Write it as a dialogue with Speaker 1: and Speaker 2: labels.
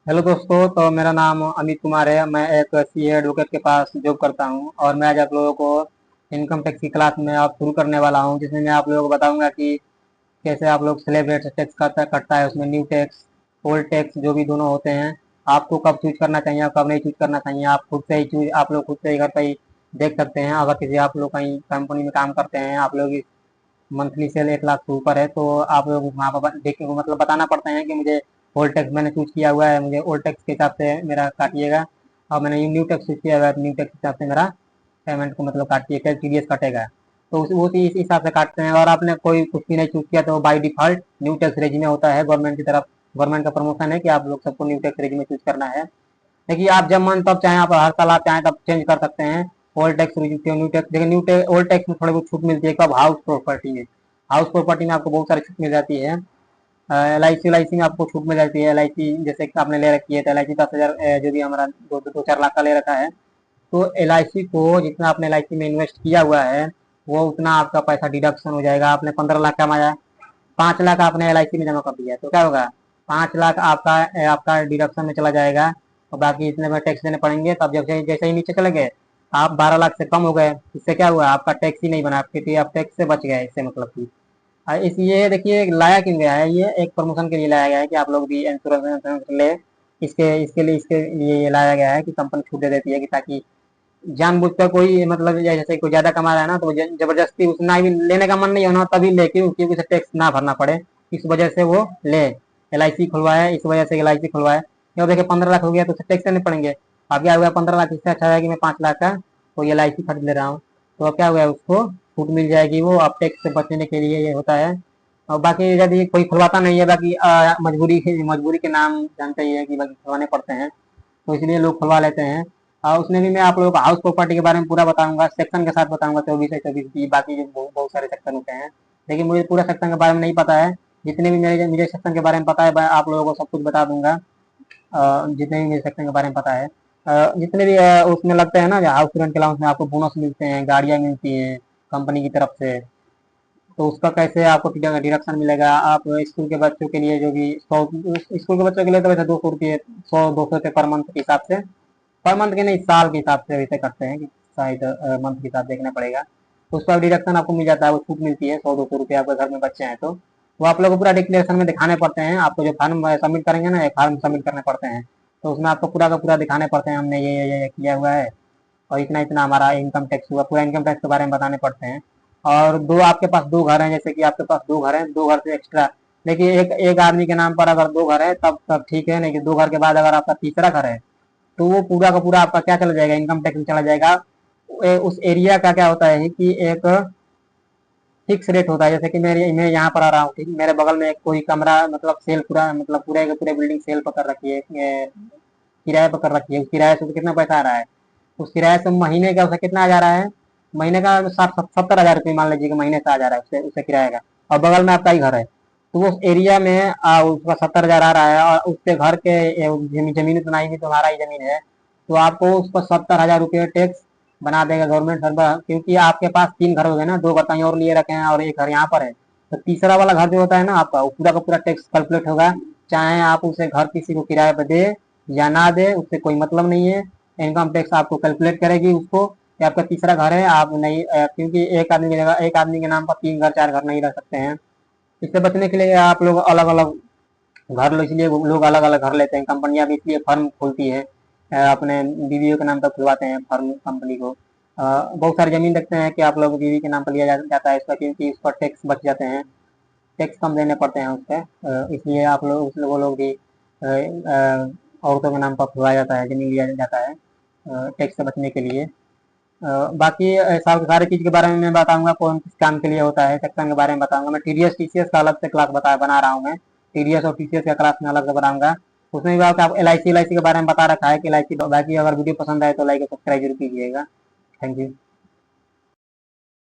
Speaker 1: Hello दोस्तों। तो मेरा नाम अमित कुमार है। मैं एक सीए एडवोकेट के पास जॉब करता हूं और मैं आज आप लोगों को इनकम टैक्स की क्लास में आप शुरू करने वाला हूं, जिसमें मैं आप लोगों को बताऊंगा कि कैसे आप लोग स्लैब रेट टैक्स कटता है, उसमें न्यू टैक्स, ओल्ड टैक्स जो भी दोनों होते हैं, आपको कब चूज करना चाहिए और कब नहीं चूज करना चाहिए। आप खुद से ही चूज आप लोग खुद से ही घर पे ही देख सकते हैं। अगर किसी आप लोग कहीं कंपनी में काम करते हैं, आप लोग मंथली सेल 1 लाख से ऊपर है, तो आप लोग वहाँ पर देख मतलब बताना पड़ता है कि मुझे ओल्ड टैक्स मैंने चूज किया हुआ है, मुझे ओल्ड टैक्स के हिसाब से मेरा काटिएगा। और मैंने न्यू टैक्स चूज किया हुआ है, न्यू टैक्स के हिसाब से मेरा पेमेंट को मतलब काटिए, टीडीएस कटेगा। तो वो इस हिसाब से काटते हैं। और आपने कोई कुछ भी नहीं चूज किया तो बाई डिफॉल्ट न्यू टैक्स रेजिमे होता है गवर्नमेंट की तरफ। गवर्नमेंट का प्रमोशन है कि आप लोग सबको न्यू टैक्स रेजिमे चूज करना है। देखिए, आप जब मन तब चाहें, आप हर साल आप चाहें तब चेंज कर सकते हैं। ओल्ड टैक्स न्यू टैक्स, देखिए न्यू टैक्स ओल्ड टैक्स में थोड़ी बहुत छूट मिलती है। कब? हाउस प्रॉपर्टी में आपको बहुत सारी छूट मिल जाती है। एल आई सी में आपको छूट मिल जाती है। एल आई सी जैसे कि आपने ले रखी है, तो एल आई सी 10,000 जो भी हमारा 2-4 लाख का ले रखा है, तो एल आई सी को जितना आपने एल आई सी में इन्वेस्ट किया हुआ है, वो उतना आपका पैसा डिडक्शन हो जाएगा। आपने 15 लाख कमाया, 5 लाख आपने एल आई सी में जमा कर दिया, तो क्या होगा? 5 लाख आपका आपका डिडक्शन में चला जाएगा। और बाकी इतने में टैक्स देने पड़ेंगे। तब जब जैसे ही नीचे चले गए, आप 12 लाख से कम हो गए, इससे क्या हुआ? आपका टैक्स ही नहीं बना, क्योंकि आप टैक्स से बच गए। इससे मतलब कि इस ये देखिए लाया क्यों गया है, ये एक प्रमोशन के लिए लाया गया है कि आप लोग भी इंश्योरेंस ले। इसके लिए ये लाया गया है कि कंपनी छूट दे देती है, कि ताकि जानबूझकर कोई मतलब जैसे कोई ज्यादा कमा रहा है ना, तो जबरदस्ती उतना भी लेने का मन नहीं होना तभी ले, क्योंकि उसे टैक्स ना भरना पड़े, इस वजह से वो ले। एल आई सी खुलवाए, इस वजह से एल आई सी खुलवाए। क्यों? देखिए 15 लाख हो गया तो उसे टैक्स देने पड़ेंगे। अब क्या हुआ? 15 लाख इससे अच्छा है कि मैं 5 लाख का कोई एल आई सी खरीद ले रहा हूँ। तो अब क्या हुआ? उसको छूट मिल जाएगी। वो अब टैक्स से बचने के लिए ये होता है। और बाकी यदि कोई खुलवाता नहीं है, बाकी मजबूरी के नाम जानते ही है कि बाकी खुलवाने पड़ते हैं, तो इसलिए लोग खुलवा लेते हैं। और उसमें भी मैं आप लोगों को हाउस प्रॉपर्टी के बारे में पूरा बताऊंगा, सेक्शन के साथ बताऊंगा, 24 है 24 की, बाकी जो बहुत सारे सेक्शन होते हैं। लेकिन मुझे पूरा सेक्शन के बारे में नहीं पता है। जितने भी मुझे सेक्शन के बारे में पता है, मैं आप लोगों को सब कुछ बता दूंगा। जितने भी मुझे सेक्शन के बारे में पता है, जितने भी उसमें लगते हैं ना, हाउस रेंट के अलाउंस में आपको बोनस मिलते हैं, गाड़ियां मिलती हैं कंपनी की तरफ से, तो उसका कैसे आपको डिडक्शन मिलेगा। आप स्कूल के बच्चों के लिए जो भी 100, स्कूल के बच्चों के लिए तो वैसे 200 रुपये, 100-200 रुपये पर मंथ के हिसाब से, पर मंथ के नहीं, साल के हिसाब से वैसे करते हैं कि शायद मंथ के हिसाब देखना पड़ेगा। तो उसका डिडक्शन आपको मिल जाता है, वो छूट मिलती है 100-200 रुपये आपके घर में बच्चे हैं तो। वो आप लोग को पूरा डिक्लेरेशन में दिखाने पड़ते हैं। आपको जो फार्म सबमिट करेंगे ना, एक फार्म सबमिट करने पड़ते हैं, तो उसमें आपको पूरा का पूरा दिखाने पड़ते हैं, हमने ये किया हुआ है और इतना इतना हमारा इनकम टैक्स हुआ, पूरा इनकम टैक्स के बारे में बताने पड़ते हैं। और दो आपके पास दो घर हैं, जैसे कि आपके पास दो घर हैं, दो घर से एक्स्ट्रा, देखिए एक एक आदमी के नाम पर अगर दो घर है तब ठीक है, नहीं कि दो घर के बाद अगर आपका तीसरा घर है, तो वो पूरा का पूरा आपका क्या चला जाएगा? इनकम टैक्स में चला जाएगा। उस एरिया का क्या होता है कि एक फिक्स रेट होता है। जैसे कि मैं यहाँ पर आ रहा हूँ, ठीक, मेरे बगल में एक कोई कमरा मतलब सेल पूरा मतलब पूरे के पूरे बिल्डिंग सेल पर कर रखी है, किराए पर कर रखी है। उस किराए से कितना पैसा आ रहा है? उस किराए से महीने का उसे कितना आ जा रहा है? महीने का 70,000 रुपये मान लीजिए कि महीने से आ जा रहा है उससे उससे किराए का। और बगल में आपका ही घर है, तो उस एरिया में उसका 70,000 आ रहा है, और उसके घर के जमीन उतना ही भी तुम्हारा ही जमीन है, तो आपको उस पर 70,000 रुपये टैक्स बना देगा गवर्नमेंट सर। क्योंकि आपके पास 3 घर हो गए ना, 2 घर कहीं और लिए रखे हैं और एक घर यहाँ पर है, तो तीसरा वाला घर जो होता है ना आपका, वो पूरा का पूरा टैक्स कैलकुलेट होगा। चाहे आप उसे घर किसी को किराए पर दे या ना दे, उससे कोई मतलब नहीं है। इनकम टैक्स आपको कैलकुलेट करेगी उसको कि आपका तीसरा घर है। आप नहीं क्योंकि एक आदमी की जगह एक आदमी के नाम पर 3 घर 4 घर नहीं रह सकते हैं। इससे बचने के लिए आप लोग अलग अलग घर लो, इसलिए लोग अलग अलग घर लेते हैं। कंपनियां भी इसलिए फर्म खोलती है, अपने बीवियों के नाम पर खुलवाते हैं फर्म कंपनी को। बहुत सारी जमीन देखते हैं कि आप लोग बीवी के नाम पर लिया जाता है इसका, क्योंकि उस पर टैक्स बच जाते हैं, टैक्स कम देने पड़ते हैं उस पर। इसलिए आप लोग वो लोग भी औरतों के नाम पर खुलवाया जाता है, जमीन लिया जाता है टैक्स से बचने के लिए। बाकी सारी चीज के बारे में मैं बताऊंगा, कौन किस काम के लिए होता है, सेक्शन के बारे में बताऊंगा। मैं टीडीएस टीसीएस का अलग से क्लास बना रहा हूँ। मैं टीडीएस और टीसीएस का क्लास में अलग से बनाऊंगा। उसमें भी आप एल आई सी के बारे में बता रखा है कि एल आई सी। बाकी अगर वीडियो पसंद आए तो लाइक और सब्सक्राइब जरूर कीजिएगा। Thank you.